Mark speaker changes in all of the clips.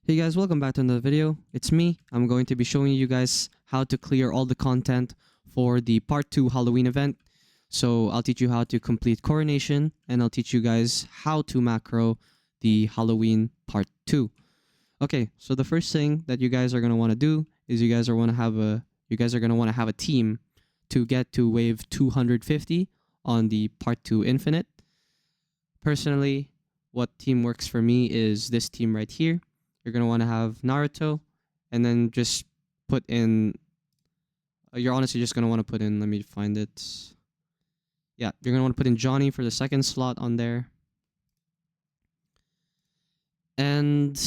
Speaker 1: Hey guys, welcome back to another video. It's me. I'm going to be showing you guys how to clear all the content for the part 2 Halloween event. So I'll teach you how to complete Coronation, and I'll teach you guys how to macro the Halloween part 2. Okay, so the first thing that you guys are going to want to do is you guys are going to have a team to get to wave 250 on the part 2 infinite. Personally, what team works for me is this team right here. You're going to want to have Naruto, and then just put in, you're honestly just going to want to put in, let me find it. Yeah, you're going to want to put in Johnny for the second slot on there. And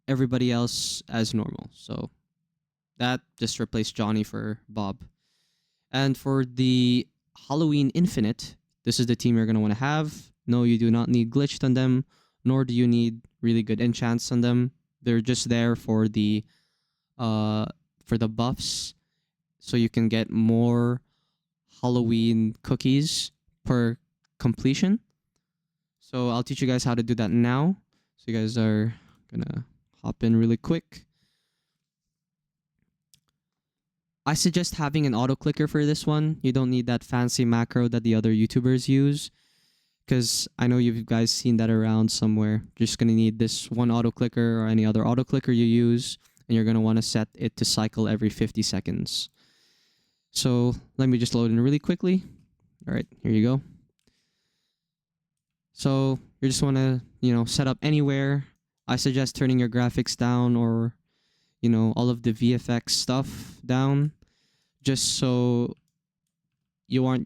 Speaker 1: everybody else as normal. So that just replace Johnny for Bob. And for the Halloween Infinite, this is the team you're going to want to have. No, you do not need glitched on them, nor do you need really good enchants on them. They're just there for the buffs, so you can get more Halloween cookies per completion. So I'll teach you guys how to do that now. So you guys are gonna hop in really quick. I suggest having an auto clicker for this one. You don't need that fancy macro that the other YouTubers use, because I know you guys seen that around somewhere. You're just gonna need this one auto clicker or any other auto clicker you use, and you're gonna want to set it to cycle every 50 seconds. So let me just load in really quickly. All right, here you go. So you just want to, set up anywhere. I suggest turning your graphics down, or, all of the VFX stuff down, just so your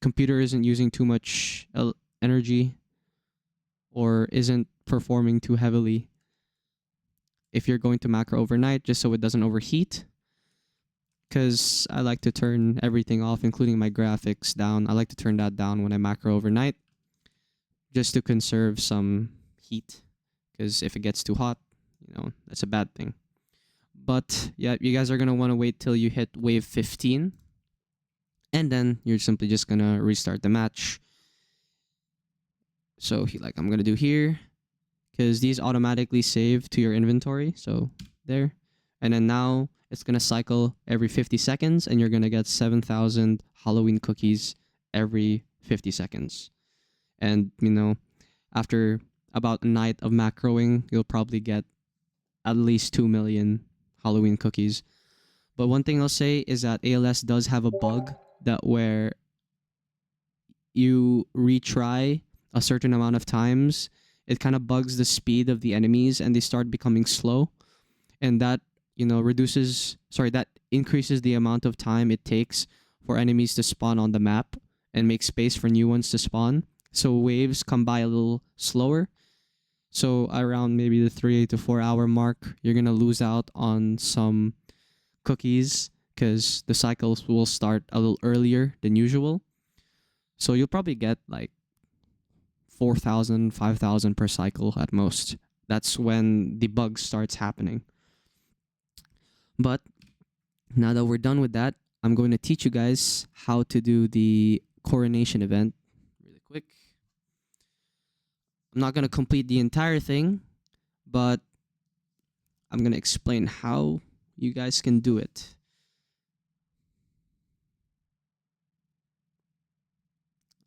Speaker 1: computer isn't using too much energy or isn't performing too heavily if you're going to macro overnight, just so it doesn't overheat. Because I like to turn everything off, including my graphics, down. I like to turn that down when I macro overnight, just to conserve some heat. Because if it gets too hot, that's a bad thing. But yeah, you guys are going to want to wait till you hit wave 15. And then you're simply just going to restart the match. So I'm going to do here, because these automatically save to your inventory. So there. And then now it's going to cycle every 50 seconds, and you're going to get 7,000 Halloween cookies every 50 seconds. And, after about a night of macroing, you'll probably get at least 2 million Halloween cookies. But one thing I'll say is that ALS does have a bug that where you retry a certain amount of times, it kind of bugs the speed of the enemies and they start becoming slow. And that, that increases the amount of time it takes for enemies to spawn on the map and make space for new ones to spawn. So waves come by a little slower. So around maybe the 3 to 4 hour mark, you're going to lose out on some cookies because the cycles will start a little earlier than usual. So you'll probably get like 4,000, 5,000 per cycle at most. That's when the bug starts happening. But now that we're done with that, I'm going to teach you guys how to do the Coronation event really quick. I'm not going to complete the entire thing, but I'm going to explain how you guys can do it.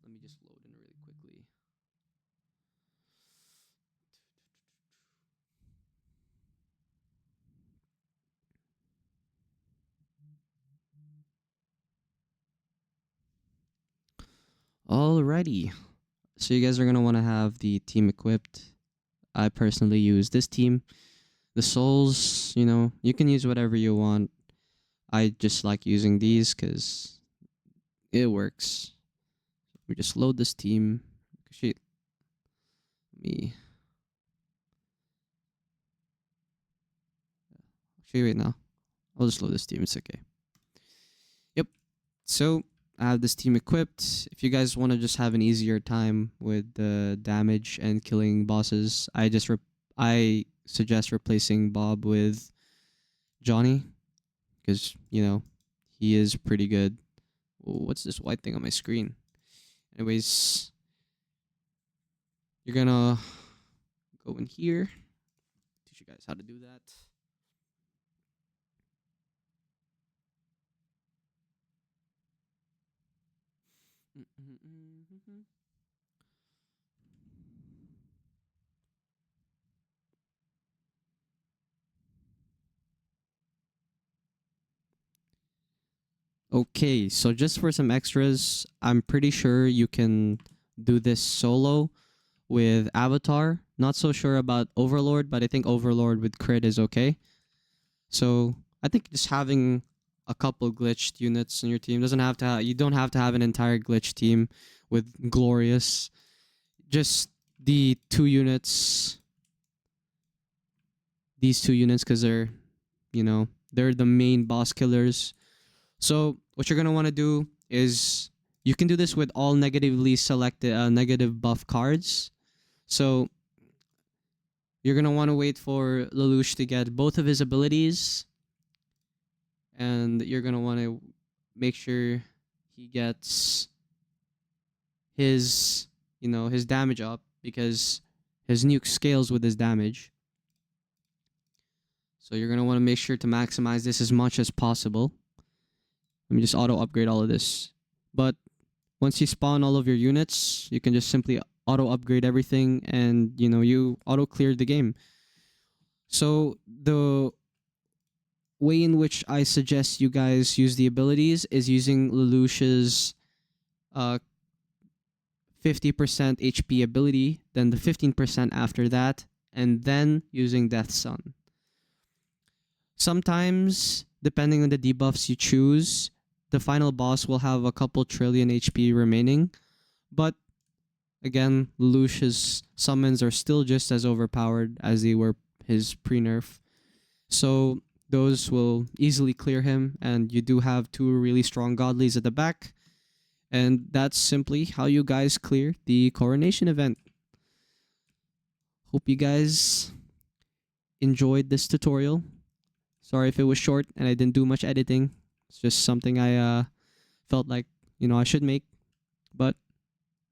Speaker 1: Let me just load in really quickly. Alrighty. So you guys are going to want to have the team equipped. I personally use this team. The souls, you can use whatever you want. I just like using these because it works. We just load this team. Shit. Me. Actually, wait now. I'll just load this team. It's okay. Yep. So I have this team equipped. If you guys want to just have an easier time with the damage and killing bosses, I suggest replacing Bob with Johnny, because he is pretty good. What's this white thing on my screen? Anyways, you're gonna go in here teach you guys how to do that. Okay, so just for some extras, I'm pretty sure you can do this solo with Avatar. Not so sure about Overlord, but I think Overlord with crit is okay. So I think just having a couple glitched units in your team doesn't have to. You don't have to have an entire glitch team with Glorious. Just the two units. These two units, because they're the main boss killers. So what you're gonna want to do is you can do this with all negatively selected negative buff cards. So you're gonna want to wait for Lelouch to get both of his abilities, and you're gonna want to make sure he gets his damage up, because his nuke scales with his damage. So you're gonna want to make sure to maximize this as much as possible. Let me just auto upgrade all of this. But once you spawn all of your units, you can just simply auto upgrade everything, and you auto clear the game. So the way in which I suggest you guys use the abilities is using Lelouch's 50% HP ability, then the 15% after that, and then using Death Sun. Sometimes, depending on the debuffs you choose, the final boss will have a couple trillion HP remaining, but again, Lelouch's summons are still just as overpowered as they were his pre-nerf. So those will easily clear him, and you do have two really strong godlies at the back. And that's simply how you guys clear the Coronation event. Hope you guys enjoyed this tutorial. Sorry if it was short and I didn't do much editing. It's just something I felt like I should make. But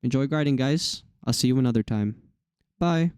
Speaker 1: enjoy guarding, guys. I'll see you another time. Bye.